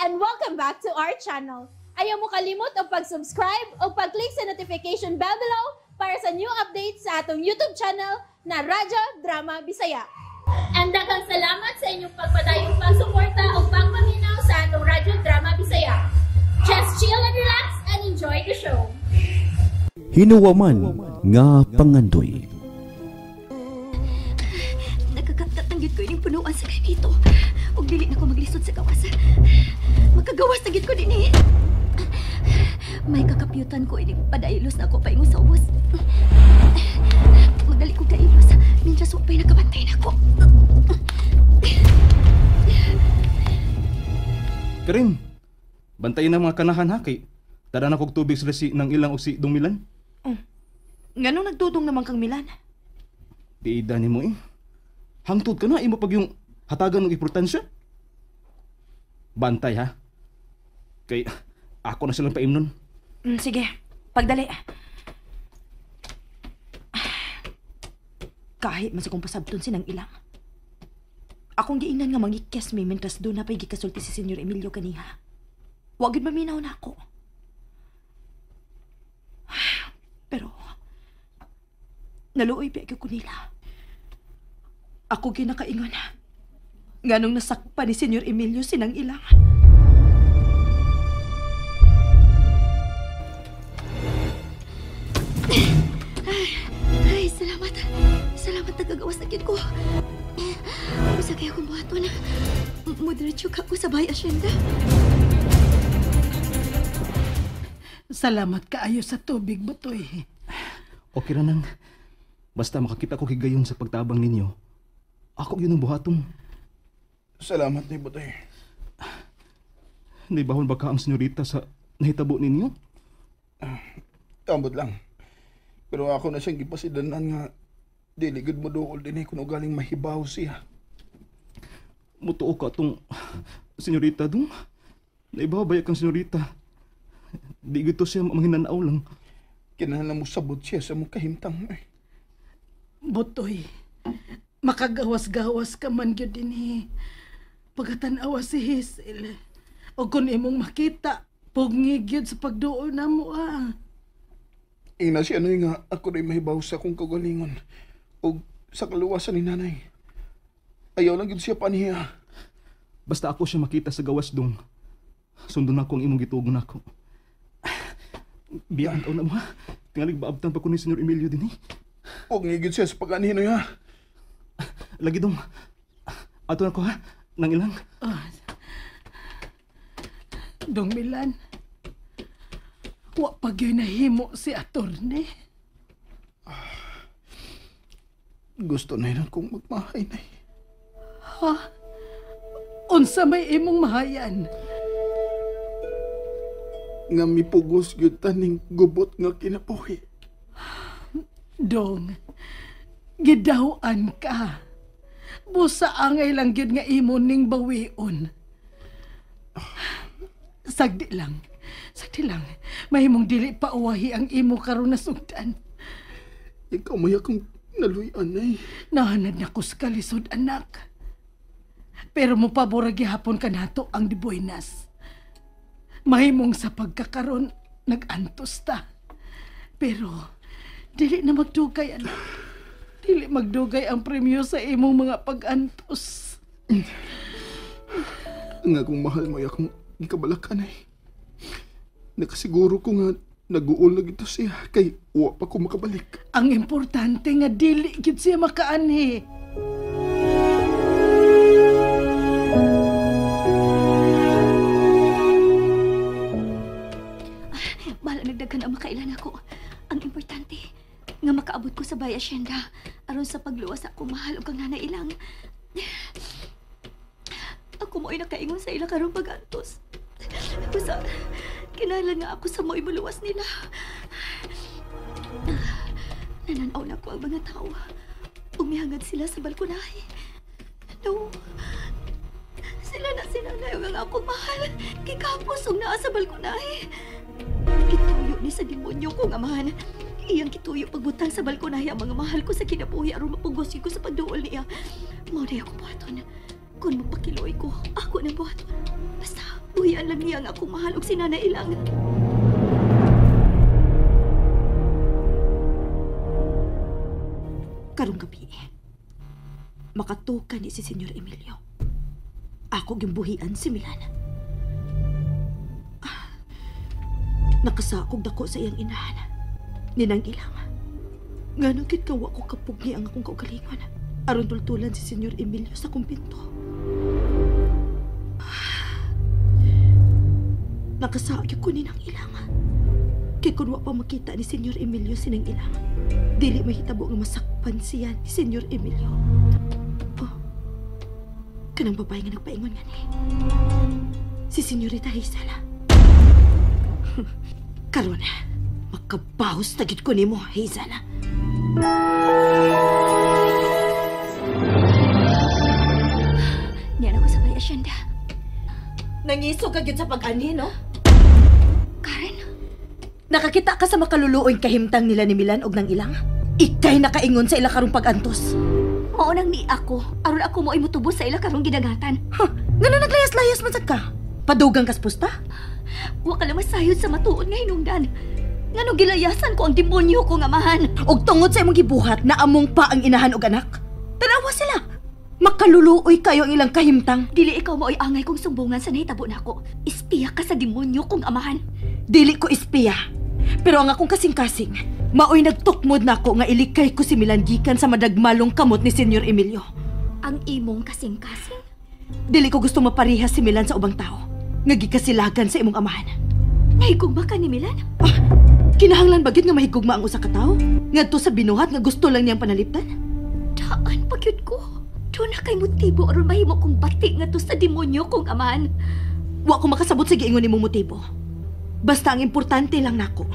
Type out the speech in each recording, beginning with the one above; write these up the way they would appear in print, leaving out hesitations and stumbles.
and welcome back to our channel. Ayaw mo kalimot o pag-subscribe o pag-click sa notification bell below para sa new updates sa atong YouTube channel na Radyo Drama Bisaya. And daghang salamat sa inyong pagpadayong pagsuporta o pagpaminaw sa atong Radyo Drama Bisaya. Just chill and relax and enjoy the show. Hinuwaman nga pangandoy. Nagkakatanggit ko yung punuan sa dito. Huwag dili na ko maglisod sa gawas. Magkagawas na gid ko din eh. May kakapyutan ko ini padailos na ako paingon sa ubos. Magdali ko kailos. Minjas wapay nakabantay na ako. Karin, bantayin ang mga kanahan ha kay tada na kog tubig sila si nang ilang o si Dong Milan. Nganong nagdudong naman kang Milan? Tiida ni mo eh. Hangtod ka na, imo pag yung hatagan ng importansya. Bantay ha. Kay ako na silang paimnon. Sige, pagdali. Kahit man sa kong pasabton sinang ilang. Akong giingnan nga mangikyas may mentras doon na pa'y gikasulti si Senyor Emilio kaniha. Wagid maminaw na ako. Pero, naluoy pa ko nila. Ako ginakaingon na. Nganong nasakpa ni Senyor Emilio sinang ilang. Ay, salamat. Salamat nagagawas na gid ko. Usa kaya akong buhaton. Moderatyo ka ko sa Bay Hacienda. Salamat kaayo sa tubig, Butoy. Okay ra nang. Basta makakita ko higayon sa pagtabang ninyo. Ako yun ang buhaton. Salamat ni Butoy. Naibahon ba ka ang senyorita sa nahitabo ninyo? Tambot lang. Pero ako na siyang gipasidanan nga dili gud mo duol din kuno galing mahibaw siya. Mutuo ka itong senyorita dong. Naibaw ba kang senyorita? Di gito siya manghinanaw lang. Kinahanglan mo sabot siya sa mong kahimtang. Butoy, makagawas-gawas ka man gyud dinhi. Pagkatanawa si Hazel. O kung imong makita, pugngig gyud sa pagduol namo ah. Ina siya nga ako rin mahibaw sa akong kagalingon o sa kaluwasan ni nanay. Ayaw lang yun siya paniya. Basta ako siya makita sa gawas dong. Sundon ako ang imong gitugon ako. Biyaan taon na mo ha. Tingalig baabtan pa ko ni Senyor Emilio din eh. Huwag ngigid siya sa pag-anhin ha. Lagi dong. Ato na ko ha. Nang ilang. Dong Milan, wa pag yun nahimo si Atorne. Gusto na yun kong magmahay na. Ha? Unsa may imong mahayan? Nga mipugos yun taning gubot nga kinapuhi. Dong, gidawan ka. Busa angay lang yun nga imo ning bawion. Sagdi lang. Mahimong dili pa uwahi ang imo karon na sugdan. Ikaw may akong naluyan ay. Nahanad na ko sa kalisod, anak. Pero mo pabora gihapon ka nato ang dibuinas. Mahimong sa pagkakaron, nag-antos ta. Pero, dili na magdugay, anak. Dili magdugay ang premyo sa imong mga pag-antos. Nga kung mahal mo akong ikabalakan ay. Nakasiguro ko nga nag-uol na gito siya kay uwa pa ko makabalik. Ang importante nga dili gid siya makaanhi. Bala nagdaghan ang makailan ako. Ang importante nga makaabot ko sa Bay Hacienda aron sa pagluwas ako mahal og kang nanay ilang. Ako mo'y nakaingon sa ila karong pag-antos. Basta, kinahanglan nga ako sa mo'y maluwas nila. Nananaw na ko ang mga tao. Umihangad sila sa balkonahe. No. Sila na sinanayaw ang akong mahal. Kikapos ang naa sa balkonahe. Gituyo ni sa demonyo kong amahan. Iyang kituyo pagbutang sa balkonahe ang mga mahal ko sa kinabuhi aron mapugos ko sa pagduol niya. Mao na akong buhaton. Kung mapakiloy ko, ako na buhaton. Basta, buhian lang niya ang akong mahal og si Nanay Ilang. Karong gabi, makatukan ni si Senyor Emilio. Ako gimbuhian si Milan. Nakasakog dako sa iyang inahan. Ninang Ilang. Nga nagkit kawa ko kapugni ang akong kaugalingon. Aron tultulan si Senyor Emilio sa kumpinto. Nakasakog ko ninang Ilang. Kaya kung wa pa makita ni Senyor Emilio sinang Ilang, dili mahitabo nga masakpan siya ni Senyor Emilio. Oh, kanang babae nga nagpaingon nga ni. Si Senyorita Hazel. Karon, makabahos na gid ko nimo, Hazel. Niyan ako sa may asyenda. Nangiso ka gyud sa pag-ani, no? Karen, Nakakita ka sa makaluluoy kahimtang nila ni Milan og nang Ilang? Ikay nakaingon sa ila karong pag-antos. maunang ni ako. Aron ako mo imutubos sa ila karong gidagatan. Ngano naglayas-layas man sad ka? Padugang kas pusta? Wa ka lang masayod sa matuod nga hinungdan. Ngano gilayasan ko ang demonyo kong amahan. Og tungod sa imong gibuhat na among pa ang inahan og anak. Tanawa sila. Makaluluoy kayo ang ilang kahimtang. Dili ikaw mao'y angay kong sumbungan sa nahitabo nako. Ispiya ka sa demonyo kong amahan. Dili ko espiya. Pero ang akong kasing-kasing, maoy nagtukmod nako nga ilikay ko si Milan gikan sa madagmalong kamot ni Senyor Emilio. Ang imong kasing-kasing? Dili ko gusto maparihas si Milan sa ubang tao. Nga gikasilagan sa imong amahan. Nahigugma ka ni Milan? Kinahanglan bagid nga mahigugma ang usa ka tawo? Ngadto sa binuhat nga gusto lang niyang panalipdan? Daan pagyud ko. Doon na kay motibo aron mahimo kong bati nga to sa demonyo kong amahan. Wa ko makasabot sa giingon nimong motibo. Basta ang importante lang nako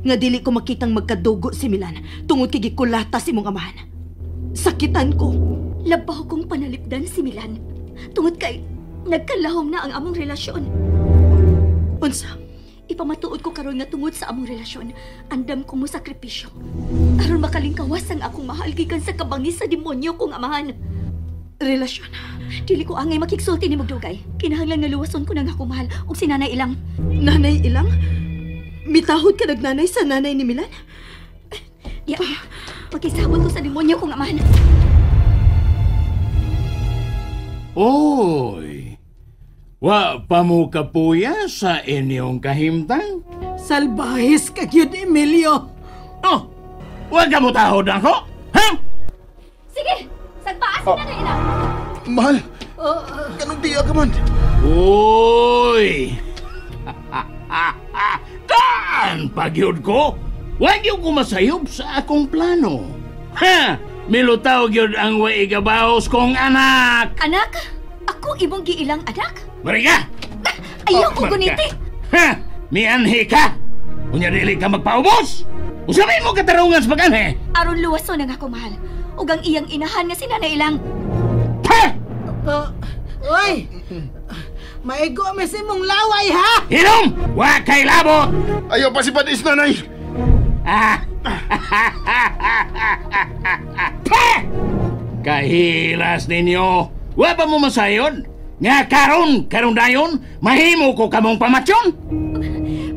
nga dili ko makitang magkadugo si Milan tungod kay gikulata si imong amahan. Sakitan ko. Labaw kong panalipdan si Milan. Tungod kay nagkalahom na ang among relasyon. Unsa? Ipamatuod ko karon nga tungod sa among relasyon, andam ko mo sakripisyo. Aron makalingkawas ang akong mahal gikan sa kabangis sa demonyo kong amahan. Relasyon? Dili ko angay makigsulti ni Magdugay. Kinahanglan nga luwason ko nang akong mahal ug si Nanay Ilang. Nanay Ilang? Mitahod ka nagnanay sa nanay ni Milan? Ya, makisabot ko sa demonyo kong amahan. Oy! Wa pa mo kapuya sa inyong kahimtang? Salbahis ka yun, Emilio. Oh! Huwag ka mo tahod ako! Ha? Sige, sagpaa si Nanay Ilang. Mahal, ganong diya ka man. Uy! Daan pagyod ko! Huwag yung kumasayob sa akong plano. Ha! Milutaw gyud ang way igabaos kong anak! Anak, ako imong giilang anak? Mariga! Ayaw ko Mariga. guniti. Ha! Mianhi ka! Unya dili ka magpaubos! Usamin mo katarungan sa pag-anhi! Aron luwason ang ako mahal. Ug ang iyang inahan nga si Nanay Ilang. Ha! Uy! Maigo mi si mong laway, ha? Inom! Wa kay labot! Ayaw pa si Patis, nanay. Ah! Pa! Kahilas ninyo! Wa pa mo masayon? Nga karon dayon, mahimo ko kamong pamatsyon?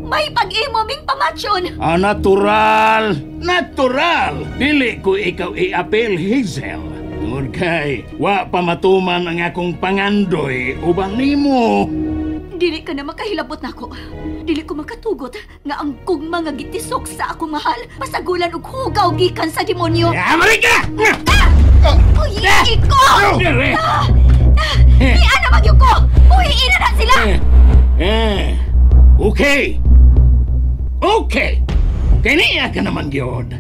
May pag-imo ming pamatsyon. Natural! Natural! Dili ko ikaw i-apel, Hazel. Tungod kay, wa pa matuman ang akong pangandoy ubang nimo. Dili ka na makahilabot nako. Dili ko makatugot nga ang gugma nga gitisok sa akong mahal pasagulan og hugaw gikan sa demonyo. Amerika! Uy, ko! Dire! Iyan na magyug ko! Uhiin na sila! Okay. Okay. Kaniya ka naman gyud.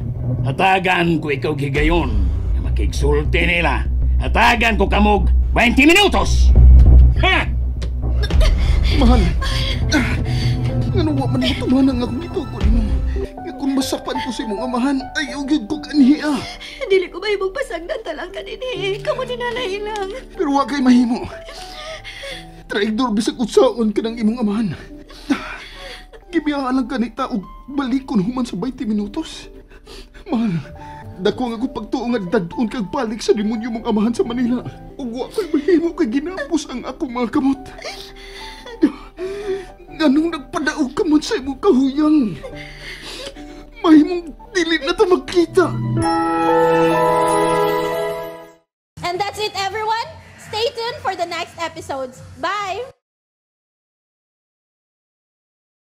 Hatagan ko ikaw gigayon. Na makigsulti nila. Hatagan ko kamog 20 minutos. Ha! Mahal, ano wa man mo tumanang akong gitugo ni mo. Nga kung masakpan ko si mong amahan, ayaw gyud ko kaniya. Dili ko ba ibang pasagdan talang kanini? Kamu ni Nanay Ilang. Pero wa kay mahimo. Traidor bisag utsaon ka ng imong amahan. Gibiyahan lang kanita og balikon human sa 20 minutos. Mahal, Dako nga ko pagtuo nga dadun kag balik sa demonyo mong amahan sa Manila. Ug wa ko'y mahimo kay ginapos ang akong mga kamot. Nganong nagpadaog ka man sa imong kahuyang. Mahimong dili na ta magkita. And that's it, everyone. Stay tuned for the next episodes. Bye!